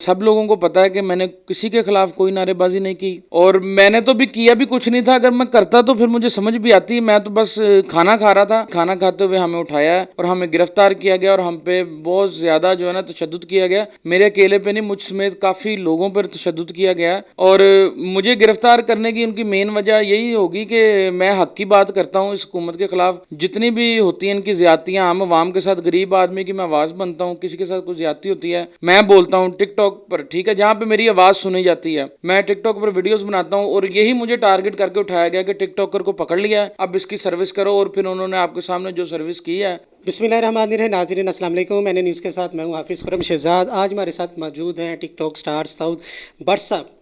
सब लोगों को पता है कि मैंने किसी के खिलाफ कोई नारेबाजी नहीं की और मैंने तो भी किया भी कुछ नहीं था। अगर मैं करता तो फिर मुझे समझ भी आती। मैं तो बस खाना खा रहा था, खाना खाते हुए हमें उठाया और हमें गिरफ्तार किया गया और हम पे बहुत ज्यादा जो है ना तशद्दुद किया गया। मेरे अकेले पे नहीं, मुझ समेत काफी लोगों पर तशद्दुद किया गया और मुझे गिरफ्तार करने की उनकी मेन वजह यही होगी कि मैं हक की बात करता हूँ। इस हुकूमत के खिलाफ जितनी भी होती हैं इनकी ज्यादतियां, आम आवाम के साथ, गरीब आदमी की मैं आवाज बनता हूँ। किसी के साथ कोई ज्यादती होती है मैं बोलता हूँ टिकटॉक पर, ठीक है, जहाँ पे मेरी आवाज सुनी जाती है। मैं टिकटॉक पर वीडियोस बनाता हूँ और यही मुझे टारगेट करके उठाया गया कि टिकटॉकर को पकड़ लिया है, अब इसकी सर्विस करो। और फिर उन्होंने आपके सामने जो सर्विस की है। बिस्मिल्लाहिर्रहमानिर्रहीम। नाज़रीन अस्सलाम वालेकुम। मैंने न्यूज़ के साथ मैं हूँ हाफिज़ खुरम शहजाद। आज हमारे साथ मौजूद हैं टिकटॉक स्टार सऊद भट्ट साहब,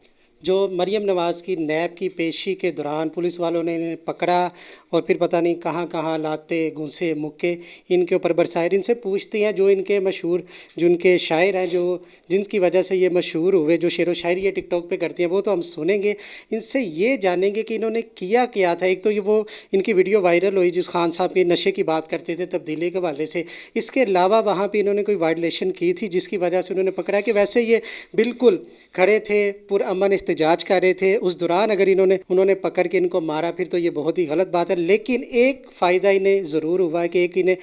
जो मरीम नवाज़ की नैब की पेशी के दौरान पुलिस वालों ने इन्हें पकड़ा और फिर पता नहीं कहाँ कहाँ लाते घूंसे मुक्के इनके ऊपर बरसाए। इनसे पूछते हैं जो इनके मशहूर, जो इनके शायर हैं, जो जिनकी वजह से ये मशहूर हुए, जो शेर व शायरी ये टिकटॉक पे करती हैं, वो तो हम सुनेंगे। इनसे ये जानेंगे कि इन्होंने किया क्या था। एक तो ये वो इनकी वीडियो वायरल हुई जिस खान साहब के नशे की बात करते थे तब्दीली के हवाले से। इसके अलावा वहाँ पे इन्होंने कोई वायलेशन की थी जिसकी वजह से उन्होंने पकड़ा कि वैसे ये बिल्कुल खड़े थे, पुरअमन एहतजाज कर रहे थे। उस दौरान अगर उन्होंने पकड़ के इनको मारा फिर तो ये बहुत ही गलत बात है। लेकिन एक फ़ायदा इन्हें ज़रूर हुआ है कि एक इन्हें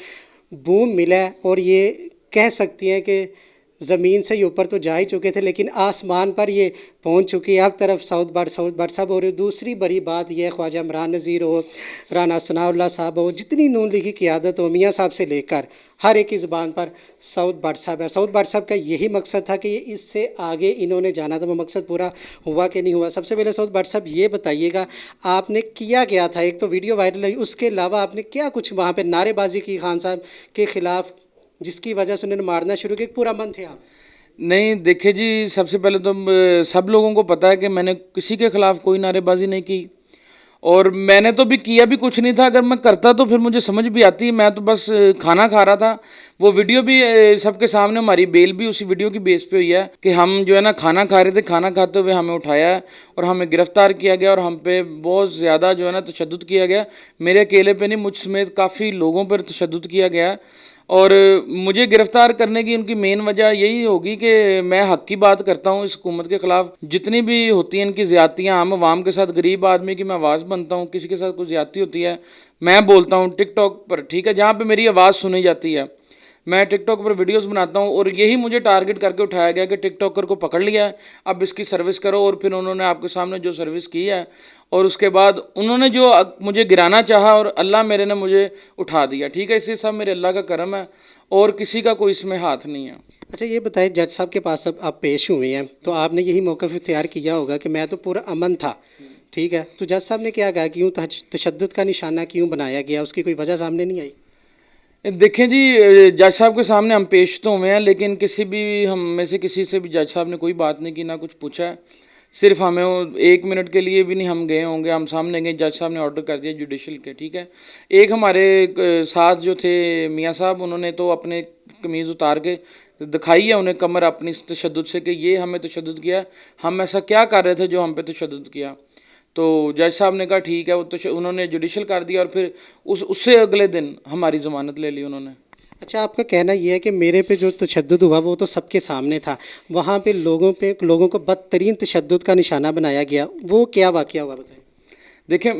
बूम मिला है और ये कह सकती हैं कि ज़मीन से ही ऊपर तो जा ही चुके थे लेकिन आसमान पर ये पहुंच चुकी है। अब तरफ सऊद भट्ट साहब हो रहे। दूसरी बड़ी बात यह ख्वाजा इमरान नज़ीर हो, राना सनाउल्लाह साहब हो, जितनी नून लीग की क़ियादत हो, मियाँ साहब से लेकर हर एक की ज़बान पर सऊद भट्ट साहब है। सऊद भट्ट साहब का यही मकसद था कि इससे आगे इन्होंने जाना था। वो मकसद पूरा हुआ कि नहीं हुआ? सबसे पहले सऊद भट्ट साहब ये बताइएगा, आपने किया क्या था? एक तो वीडियो वायरल हुई, उसके अलावा आपने क्या कुछ वहाँ पर नारेबाजी की खान साहब के ख़िलाफ़ जिसकी वजह से उन्होंने मारना शुरू किया? पूरा मन थे आप? नहीं देखिए जी, सबसे पहले तो सब लोगों को पता है कि मैंने किसी के खिलाफ कोई नारेबाजी नहीं की और मैंने तो भी किया भी कुछ नहीं था। अगर मैं करता तो फिर मुझे समझ भी आती। मैं तो बस खाना खा रहा था। वो वीडियो भी सबके सामने, हमारी बेल भी उसी वीडियो की बेस पे हुई है कि हम जो है ना खाना खा रहे थे, खाना खाते हुए हमें उठाया और हमें गिरफ्तार किया गया और हम पे बहुत ज़्यादा जो है ना तशद्दुद किया गया। मेरे अकेले पे नहीं, मुझ समेत काफ़ी लोगों पर तशद्दुद किया गया और मुझे गिरफ्तार करने की उनकी मेन वजह यही होगी कि मैं हक की बात करता हूँ। इस हुकूमत के खिलाफ जितनी भी होती हैं इनकी ज्यादतियाँ, आम आवाम के साथ, गरीब आदमी की मैं आवाज़ बनता हूँ। किसी के साथ कोई ज्यादती होती है मैं बोलता हूँ टिकटॉक पर, ठीक है, जहाँ पे मेरी आवाज़ सुनी जाती है। मैं टिकटॉक पर वीडियोस बनाता हूँ और यही मुझे टारगेट करके उठाया गया कि टिकटॉकर को पकड़ लिया है, अब इसकी सर्विस करो। और फिर उन्होंने आपके सामने जो सर्विस की है और उसके बाद उन्होंने जो मुझे गिराना चाहा और अल्लाह मेरे ने मुझे उठा दिया, ठीक है। इससे सब मेरे अल्लाह का करम है और किसी का कोई इसमें हाथ नहीं है। अच्छा ये बताएं, जज साहब के पास अब आप पेश हुए हैं तो आपने यही मौक़िफ़ इख्तियार किया होगा कि मैं तो पूरा अमन था, ठीक है, तो जज साहब ने क्या कहा, क्यों तशद्दुद का निशाना क्यों बनाया गया? उसकी कोई वजह सामने नहीं आई? देखें जी, जज साहब के सामने हम पेश तो हुए हैं लेकिन किसी भी हम में से किसी से भी जज साहब ने कोई बात नहीं की, ना कुछ पूछा है। सिर्फ हमें वो 1 मिनट के लिए भी नहीं हम गए होंगे, हम सामने गए, जज साहब ने ऑर्डर कर दिया जुडिशल के, ठीक है। एक हमारे साथ जो थे मियाँ साहब, उन्होंने तो अपने कमीज़ उतार के दिखाई है उन्हें कमर अपनी इस तशद्दुद से कि ये हमें तशद्दुद किया, हम ऐसा क्या कर रहे थे जो हम पे तशद्दुद किया। तो जज साहब ने कहा ठीक है, वो तो उन्होंने जुडिशल कर दिया और फिर उससे अगले दिन हमारी ज़मानत ले ली उन्होंने। अच्छा, आपका कहना यह है कि मेरे पे जो तशद्दुद हुआ वो तो सबके सामने था, वहाँ पे लोगों को बदतरीन तशद्दुद का निशाना बनाया गया, वो क्या वाक़या हुआ बताएं? देखिए,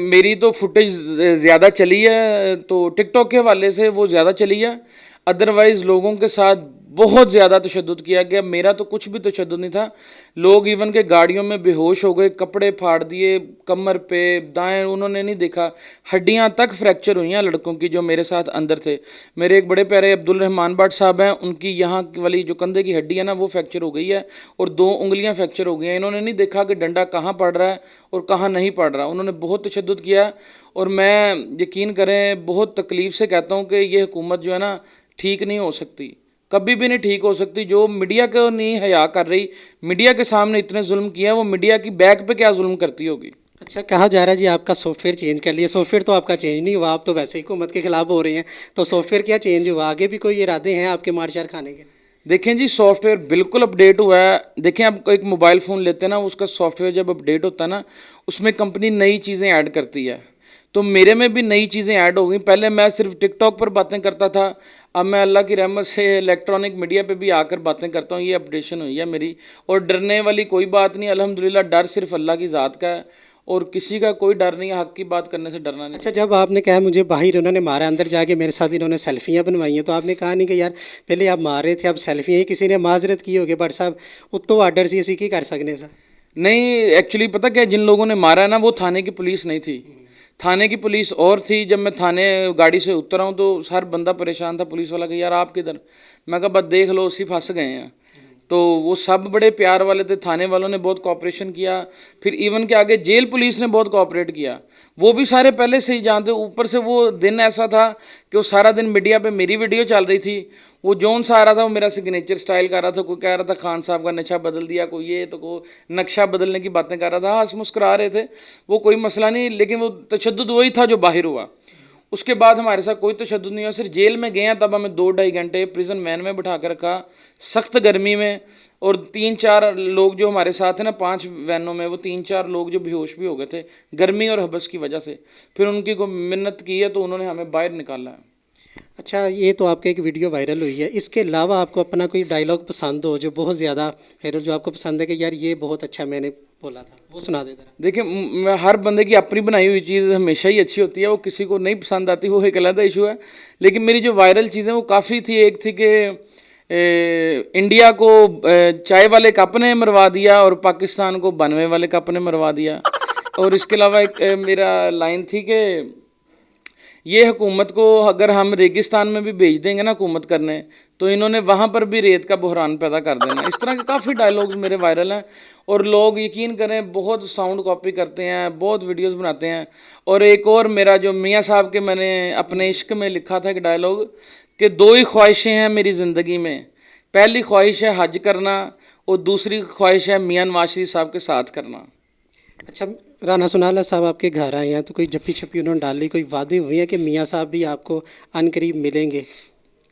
मेरी तो फुटेज ज़्यादा चली है तो टिकटॉक के हवाले से वो ज़्यादा चली है। अदरवाइज़ लोगों के साथ बहुत ज़्यादा तशद्दुद किया गया। मेरा तो कुछ भी तशद्दुद नहीं था। लोग इवन के गाड़ियों में बेहोश हो गए, कपड़े फाड़ दिए, कमर पे दाएं उन्होंने नहीं देखा, हड्डियां तक फ्रैक्चर हुई हैं लड़कों की जो मेरे साथ अंदर थे। मेरे एक बड़े प्यारे अब्दुल रहमान भट्ट साहब हैं, उनकी यहाँ वाली जो कंधे की हड्डी है ना वो फ्रैक्चर हो गई है और 2 उंगलियाँ फ्रैक्चर हो गई हैं। इन्होंने नहीं देखा कि डंडा कहाँ पड़ रहा है और कहाँ नहीं पड़ रहा। उन्होंने बहुत तशद्दुद किया और मैं, यकीन करें, बहुत तकलीफ़ से कहता हूँ कि ये हुकूमत जो है ना ठीक नहीं हो सकती, कभी भी नहीं ठीक हो सकती। जो मीडिया को नहीं हया कर रही, मीडिया के सामने इतने जुल्म किया, वो मीडिया की बैक पे क्या जुल्म करती होगी। अच्छा, कहा जा रहा है जी आपका सॉफ्टवेयर चेंज कर लिया। सॉफ्टवेयर तो आपका चेंज नहीं हुआ, आप तो वैसे ही हुकूमत के खिलाफ हो रहे हैं, तो सॉफ्टवेयर क्या चेंज हुआ? आगे भी कोई इरादे हैं आपके मार शार खाने के? देखें जी, सॉफ्टवेयर बिल्कुल अपडेट हुआ है। देखें, आप एक मोबाइल फ़ोन लेते हैं ना, उसका सॉफ्टवेयर जब अपडेट होता है ना, उसमें कंपनी नई चीज़ें ऐड करती है। तो मेरे में भी नई चीज़ें ऐड हो गई। पहले मैं सिर्फ टिकटॉक पर बातें करता था, اب میں اللہ کی رحمت سے الیکٹرانک میڈیا پہ بھی آ کر باتیں کرتا ہوں, یہ اپڈیشن ہوئی ہے میری. اور ڈرنے والی کوئی بات نہیں, الحمدللہ. ڈر صرف اللہ کی ذات کا ہے اور کسی کا کوئی ڈر نہیں ہے, حق کی بات کرنے سے ڈرنا نہیں. اچھا, جب آپ نے کہا مجھے باہر انہوں نے مارا, اندر جا کے میرے ساتھ انہوں نے سیلفیاں بنوائی ہیں, تو آپ نے کہا نہیں کہ یار پہلے آپ مار رہے تھے اب سیلفیاں, ہی کسی نے معذرت کی ہوگی بٹ صاحب اتو آرڈر سی اسی کی کر سکنے سا. نہیں, ایکچولی پتہ کیا, جن لوگوں نے مارا ہے نا وہ تھانے کی پولیس نہیں تھی. تھانے کی پولیس اور تھی. جب میں تھانے گاڑی سے اترا ہوں تو ہر بندہ پریشان تھا, پولیس والا کہ یار آپ کدھر. میں کہا بس دیکھ لو اسی پھنس گئے ہیں. تو وہ سب بڑے پیار والے تھے, تھانے والوں نے بہت کوآپریشن کیا. پھر ایون کہ آگے جیل پولیس نے بہت کوآپریٹ کیا, وہ بھی سارے پہلے سے ہی جانتے. اوپر سے وہ دن ایسا تھا کہ وہ سارا دن میڈیا پہ میری ویڈیو چل رہی تھی. وہ جون سا آ رہا تھا وہ میرا سگنیچر سٹائل کر رہا تھا, کوئی کہہ رہا تھا خان صاحب کا نقشہ بدل دیا, کوئی یہ, تو کوئی نقشہ بدلنے کی باتیں کر رہا تھا. ہنس مسکرا رہے تھے, وہ کوئی مسئلہ نہیں. لیکن وہ تشدد وہی تھا جو باہر ہوا. اس کے بعد ہمارے ساتھ کوئی تشدد نہیں ہوا. صرف جیل میں گئے ہیں تب ہمیں 2-2.5 گھنٹے پریزن وین میں بٹھا کے رکھا, سخت گرمی میں. اور 3-4 لوگ جو ہمارے ساتھ ہیں نا 5 وینوں میں, وہ 3-4 لوگ جو بیہوش بھی ہو گئے تھے گرمی اور حبس کی وجہ سے. پھر ان کی کو منت کی ہے تو انہوں نے ہمیں باہر نکالا ہے. اچھا, یہ تو آپ کا ایک ویڈیو وائرل ہوئی ہے, اس کے علاوہ آپ کو اپنا کوئی ڈائلاگ پسند ہو جو بہت زیادہ وائرل, جو آپ کو پسند ہے کہ یار یہ بہت اچھا میں نے بولا تھا, وہ سنا دے ذرا. دیکھیں, ہر بندے کی اپنی بنائی ہوئی چیز ہمیشہ ہی اچھی ہوتی ہے, وہ کسی کو نہیں پسند آتی, وہ ایک علیحدہ ایشو ہے. لیکن میری جو وائرل چیزیں وہ کافی تھی. ایک تھی کہ انڈیا کو چائے والے کپ نے مروا دیا اور پاکستان کو بنوے والے کپ نے مروا دیا. اور اس کے علاوہ ایک میرا لائن تھی کہ یہ حکومت کو اگر ہم ریگستان میں بھی بھیج دیں گے نا حکومت کرنے, تو انہوں نے وہاں پر بھی ریت کا بحران پیدا کر دینا. اس طرح کے کافی ڈائلاگز میرے وائرل ہیں, اور لوگ یقین کریں بہت ساؤنڈ کاپی کرتے ہیں, بہت ویڈیوز بناتے ہیں. اور ایک اور میرا جو میاں صاحب کے میں نے اپنے عشق میں لکھا تھا ایک ڈائلاگ کہ 2 ہی خواہشیں ہیں میری زندگی میں, پہلی خواہش ہے حج کرنا اور دوسری خواہش ہے میاں نواز شریف صاحب کے ساتھ کرنا. اچھا, رانا ثناءاللہ صاحب آپ کے گھر آئے ہیں تو کوئی جپی چھپی انہوں نے ڈال لی, کوئی وعدے ہوئے ہیں کہ میاں صاحب بھی آپ کو ان قریب ملیں گے؟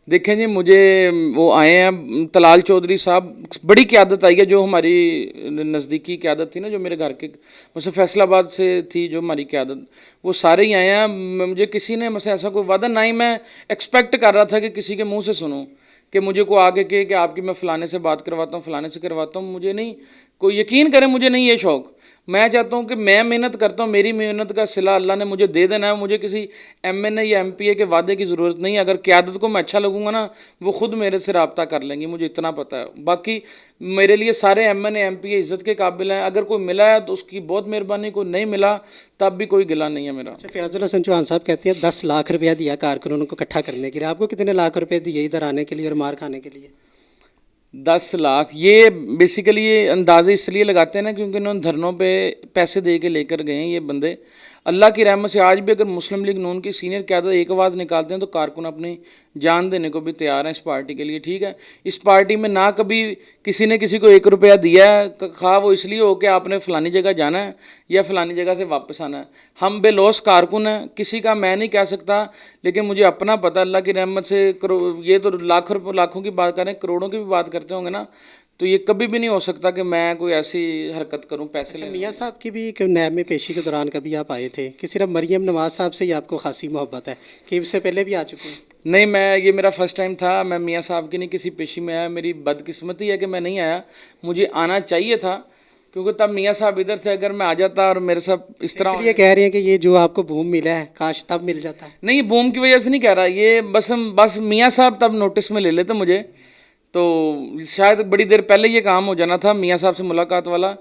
دیکھیں جی, مجھے وہ آئے ہیں طلال چودھری صاحب, بڑی قیادت آئی ہے جو ہماری نزدیکی قیادت تھی نا, جو میرے گھر کے مثلا فیصل آباد سے تھی جو ہماری قیادت, وہ سارے ہی آئے ہیں. مجھے کسی نے مثلا ایسا کوئی وعدہ, نہ ہی میں ایکسپیکٹ کر رہا تھا کہ کسی کے منہ سے سنوں کہ مجھے کو آگے کہ آپ کی میں فلانے سے بات کرواتا ہوں, فلانے سے کرواتا ہوں. مجھے نہیں, کوئی یقین کرے مجھے نہیں یہ شوق. میں چاہتا ہوں کہ میں محنت کرتا ہوں, میری محنت کا صلہ اللہ نے مجھے دے دینا ہے. مجھے کسی ایم اے یا MP کے وعدے کی ضرورت نہیں ہے. اگر قیادت کو میں اچھا لگوں گا نا, وہ خود میرے سے رابطہ کر لیں گی, مجھے اتنا پتہ ہے. باقی میرے لیے سارے MP عزت کے قابل ہیں. اگر کوئی ملا ہے تو اس کی بہت مہربانی, کوئی نہیں ملا تب بھی کوئی گلہ نہیں ہے میرا. اچھا, فیاض الحسن چوہان صاحب کہتے ہیں 10 لاکھ روپیہ دیا کارکنوں کو اکٹھا کرنے کے لیے, آپ کو کتنے لاکھ روپے دیے ادھر آنے کے لیے اور مار کھانے کے لیے؟ 10 لاکھ. یہ بیسیکلی یہ اندازے اس لیے لگاتے ہیں نا کیونکہ انہوں نے دھرنوں پہ پیسے دے کے لے کر گئے ہیں یہ بندے. اللہ کی رحمت سے آج بھی اگر مسلم لیگ نون کی سینئر قیادت ایک آواز نکالتے ہیں تو کارکن اپنی جان دینے کو بھی تیار ہیں اس پارٹی کے لیے. ٹھیک ہے, اس پارٹی میں نہ کبھی کسی نے کسی کو 1 روپیہ دیا ہے, خواہ وہ اس لیے ہو کہ آپ نے فلانی جگہ جانا ہے یا فلانی جگہ سے واپس آنا ہے. ہم بے لوث کارکن ہیں, کسی کا میں نہیں کہہ سکتا, لیکن مجھے اپنا پتہ اللہ کی رحمت سے. یہ تو لاکھوں کی بات کریں, کروڑوں کی بھی بات کرتے ہوں گے نا, تو یہ کبھی بھی نہیں ہو سکتا کہ میں کوئی ایسی حرکت کروں پیسے لے. میاں صاحب کی بھی ایک نیب میں پیشی کے دوران کبھی آپ آئے تھے کہ صرف مریم نواز صاحب سے ہی آپ کو خاصی محبت ہے کہ اس سے پہلے بھی آ چکے ہیں؟ نہیں, یہ میرا فرسٹ ٹائم تھا. میں میاں صاحب کی نہیں کسی پیشی میں آیا. میری بدقسمتی ہے کہ میں نہیں آیا, مجھے آنا چاہیے تھا کیونکہ تب میاں صاحب ادھر تھے. اگر میں آ جاتا اور میرے ساتھ اس طرح, یہ کہہ رہے ہیں کہ یہ جو آپ کو بوم ملا ہے کاش تب مل جاتا ہے. نہیں, بوم کی وجہ سے نہیں کہہ رہا, یہ بس میاں صاحب تب نوٹس میں لے لیتے مجھے, تو شاید بڑی دیر پہلے یہ کام ہو جانا تھا میاں صاحب سے ملاقات والا,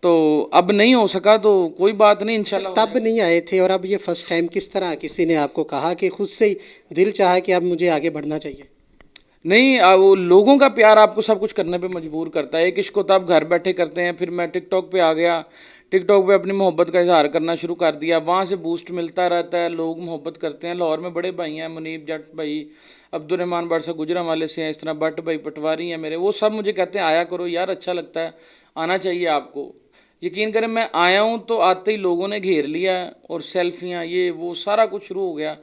تو اب نہیں ہو سکا. تو کوئی بات نہیں, انشاءاللہ. تب نہیں آئے تھے اور اب یہ فرسٹ ٹائم کس طرح کسی نے آپ کو کہا کہ خود سے ہی دل چاہا کہ اب مجھے آگے بڑھنا چاہیے؟ نہیں, وہ لوگوں کا پیار آپ کو سب کچھ کرنے پہ مجبور کرتا ہے. ایک عشق کو تو آپ گھر بیٹھے کرتے ہیں. پھر میں ٹک ٹاک پہ آ گیا, ٹک ٹاک پہ اپنی محبت کا اظہار کرنا شروع کر دیا. وہاں سے بوسٹ ملتا رہتا ہے, لوگ محبت کرتے ہیں. لاہور میں بڑے بھائی ہیں, منیب جٹ بھائی, عبد الرحمان بارسا گجرانوالے سے ہیں, اس طرح بٹ بھائی پٹواری ہیں میرے, وہ سب مجھے کہتے ہیں آیا کرو یار, اچھا لگتا ہے, آنا چاہیے آپ کو. یقین کریں میں آیا ہوں تو آتے ہی لوگوں نے گھیر لیا, اور سیلفیاں یہ وہ سارا کچھ شروع ہو گیا.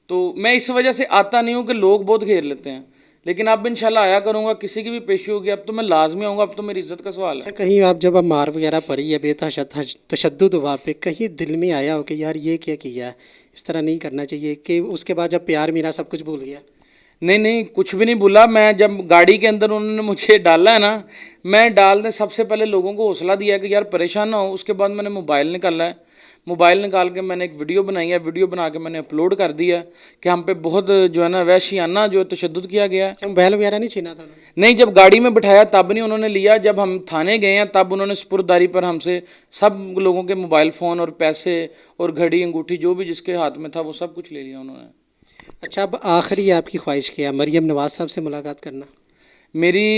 تو میں اس وجہ سے آتا نہیں ہوں کہ لوگ بہت گھیر لیتے ہیں, لیکن اب انشاءاللہ آیا کروں گا. کسی کی بھی پیشی ہوگی اب تو میں لازمی آؤں گا, اب تو میری عزت کا سوال ہے. اچھا, کہیں آپ جب اب مار وغیرہ پڑی ہے بے تشدد ہوا پہ, کہیں دل میں آیا ہو کہ یار یہ کیا ہے, اس طرح نہیں کرنا چاہیے, کہ اس کے بعد جب پیار میرا سب کچھ بھول گیا؟ नहीं नहीं, कुछ भी नहीं बोला। मैं जब गाड़ी के अंदर उन्होंने मुझे डाला है ना, मैं डालने सबसे पहले लोगों को हौसला दिया कि यार परेशान ना हो। उसके बाद मैंने मोबाइल निकाला है, मोबाइल निकाल के मैंने एक वीडियो बनाई है, वीडियो बना के मैंने अपलोड कर दिया है कि हम पे बहुत जो है ना वहशियाना जो है तशद्दुद किया गया है। अच्छा, मोबाइल वगैरह नहीं छीना था उन्होंने? नहीं, जब गाड़ी में बिठाया तब नहीं उन्होंने लिया, जब हम थाने गए हैं तब उन्होंने सपुर्दारी पर हमसे सब लोगों के मोबाइल फ़ोन और पैसे और घड़ी अंगूठी जो भी जिसके हाथ में था वो सब कुछ ले लिया उन्होंने। अच्छा, अब आखिरी आपकी ख्वाहिश क्या है? मरीम नवाज साहब से मुलाकात करना? मेरी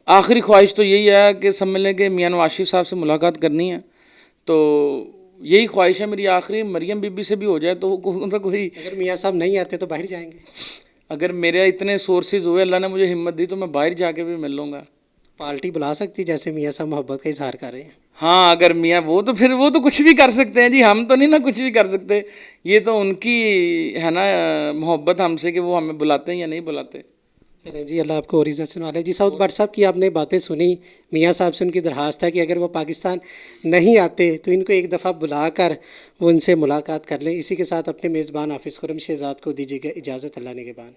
आखिरी ख्वाहिश तो यही है कि समझ लें कि मियां नवाज शरीफ साहब से मुलाकात करनी है, तो यही ख्वाहिश है मेरी आखिरी। मरियम बीबी से भी हो जाए तो कोई अगर मियाँ साहब नहीं आते तो बाहर जाएंगे? अगर मेरे इतने सोर्सेज हुए, अल्लाह ने मुझे हिम्मत दी, तो मैं बाहर जाके भी मिल लूँगा। पार्टी बुला सकती जैसे मियाँ साहब मोहब्बत का इजहार कर रहे हैं? हाँ, अगर मियाँ वो तो फिर वो तो कुछ भी कर सकते हैं जी, हम तो नहीं ना कुछ भी कर सकते। ये तो उनकी है ना मोहब्बत हमसे कि वो हमें बुलाते हैं या नहीं बुलाते। चलें जी, अल्लाह आपको और इज़्ज़त सुनवाले। जी साउद भट्ट साहब की आपने बातें सुनी, मियाँ साहब से उनकी दरख्वास्त है कि अगर वो पाकिस्तान नहीं आते तो इनको एक दफ़ा बुलाकर वो उनसे मुलाकात कर लें। इसी के साथ अपने मेज़बान हाफिज़ खुर्रम शहज़ाद को दीजिएगा इजाज़त, अल्लाह ने के बाद।